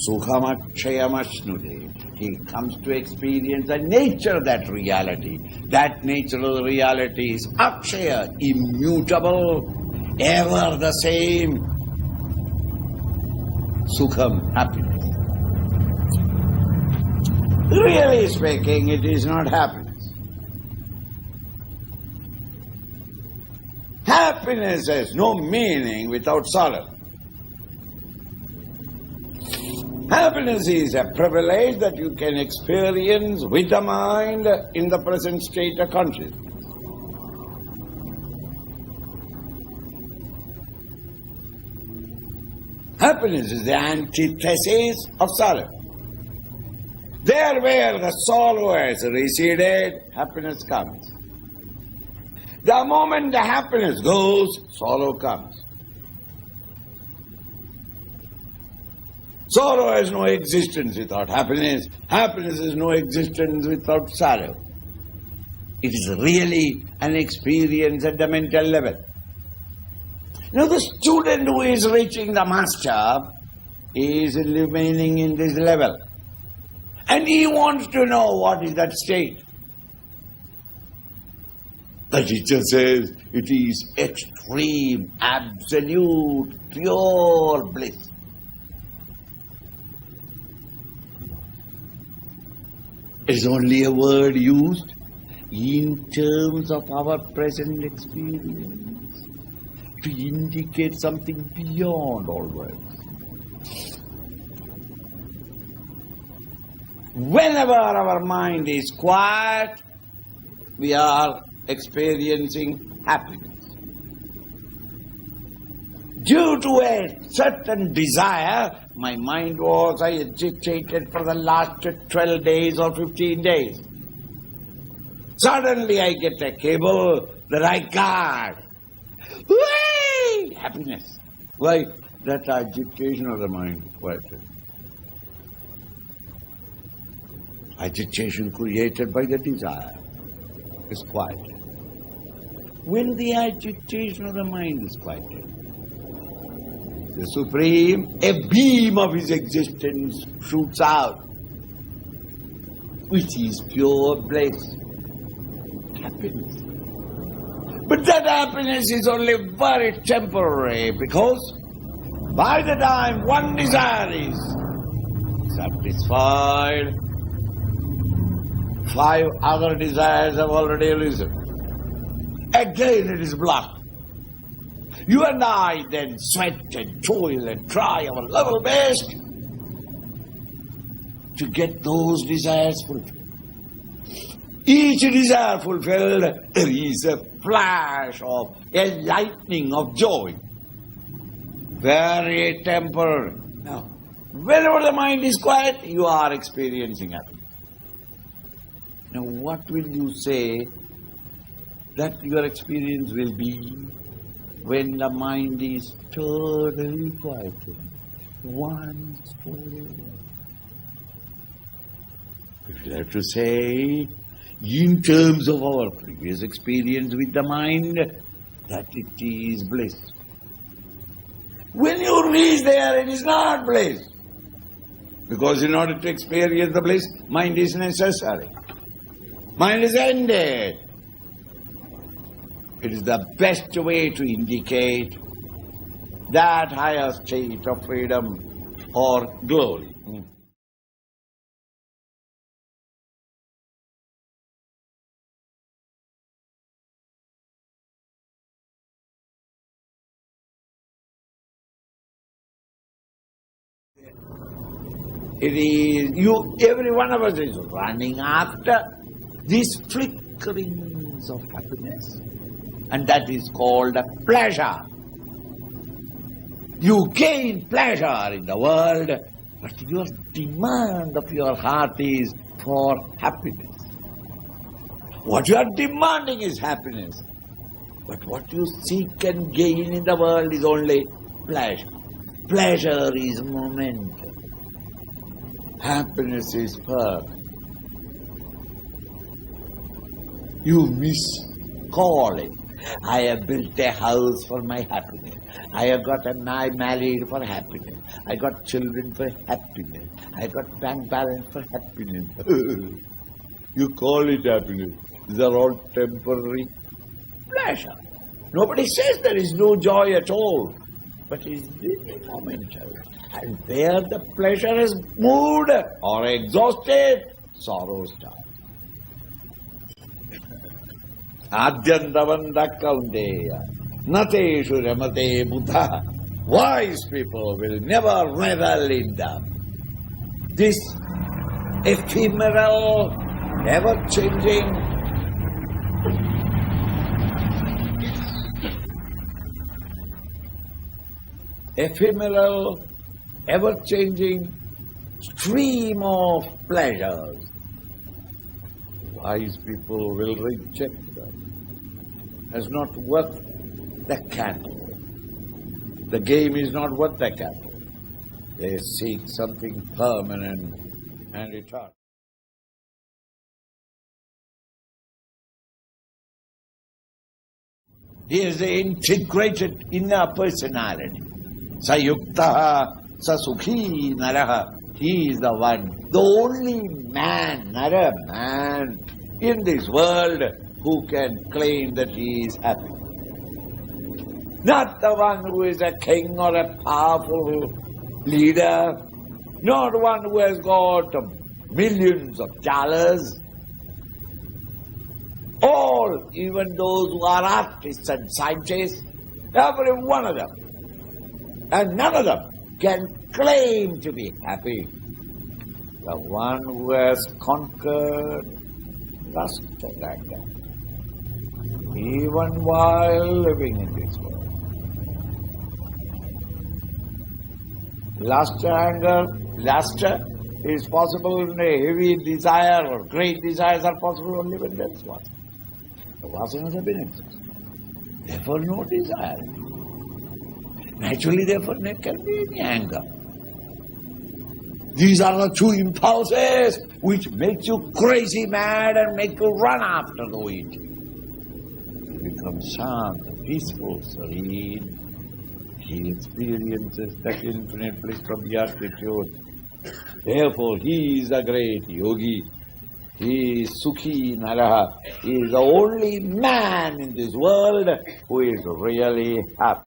Sukhamakshayamashnude. He comes to experience the nature of that reality. That nature of the reality is akshaya, immutable, ever the same. Sukham, happiness. Really speaking, it is not happiness. Happiness has no meaning without sorrow. Happiness is a privilege that you can experience with the mind in the present state of consciousness. Happiness is the antithesis of sorrow. There where the sorrow has receded, happiness comes. The moment the happiness goes, sorrow comes. Sorrow has no existence without happiness. Happiness has no existence without sorrow. It is really an experience at the mental level. Now the student who is reaching the master is remaining in this level. And he wants to know what is that state. The teacher says it is extreme, absolute, pure bliss. It is only a word used in terms of our present experience to indicate something beyond all words. Whenever our mind is quiet, we are experiencing happiness. Due to a certain desire, my mind was agitated for the last 12 days or 15 days. Suddenly I get a cable that I got. Whee! Happiness. Why? That agitation of the mind is quieted. Agitation created by the desire is quieted. When the agitation of the mind is quieted, the Supreme, a beam of his existence shoots out, which is pure bliss, happiness. But that happiness is only very temporary, because by the time one desire is satisfied, 5 other desires have already arisen. Again it is blocked. You and I then sweat and toil and try our level best to get those desires fulfilled. Each desire fulfilled, there is a flash of a lightning of joy. Very temporary. Now, whenever the mind is quiet, you are experiencing happiness. Now, what will you say that your experience will be when the mind is totally quieted, once for all? We will have to say, in terms of our previous experience with the mind, that it is bliss. When you reach there, it is not bliss. Because in order to experience the bliss, mind is necessary. Mind is ended. It is the best way to indicate that higher state of freedom or glory. It is you, every one of us is running after these flickerings of happiness, and that is called pleasure. You gain pleasure in the world, but your demand of your heart is for happiness. What you are demanding is happiness, but what you seek and gain in the world is only pleasure. Pleasure is momentum. Happiness is perfect. You miscall it. I have built a house for my happiness. I married for happiness. I got children for happiness. I got bank balance for happiness. You call it happiness. These are all temporary pleasure. Nobody says there is no joy at all, but it is really momentary. And where the pleasure is moved or exhausted, sorrow starts. Adyantavanda kaunteya, nateshu ramate buddha. Wise people will never revel in them. This ephemeral, ever-changing, ever-changing stream of pleasures. Wise people will reject them as not worth the candle. The game is not worth the candle. They seek something permanent and eternal. He is the integrated inner personality. Sayuktaha sasukhi naraha. He is the one, the only man, nara man, in this world who can claim that he is happy. Not the one who is a king or a powerful leader, not one who has got millions of dollars. All, even those who are artists and scientists, every one of them, and none of them can claim to be happy. The one who has conquered lust and anger, even while living in this world. Lust is possible in a heavy desire, or great desires are possible only when there is vasana. The vasanas have been exhausted. Therefore no desire. Naturally, therefore, there can be any anger. These are the two impulses which make you crazy mad and make you run after the wind. You become shant, peaceful, serene. He experiences that infinite bliss of beatitude. Therefore, he is a great yogi. He is Sukhi Naraha. He is the only man in this world who is really happy.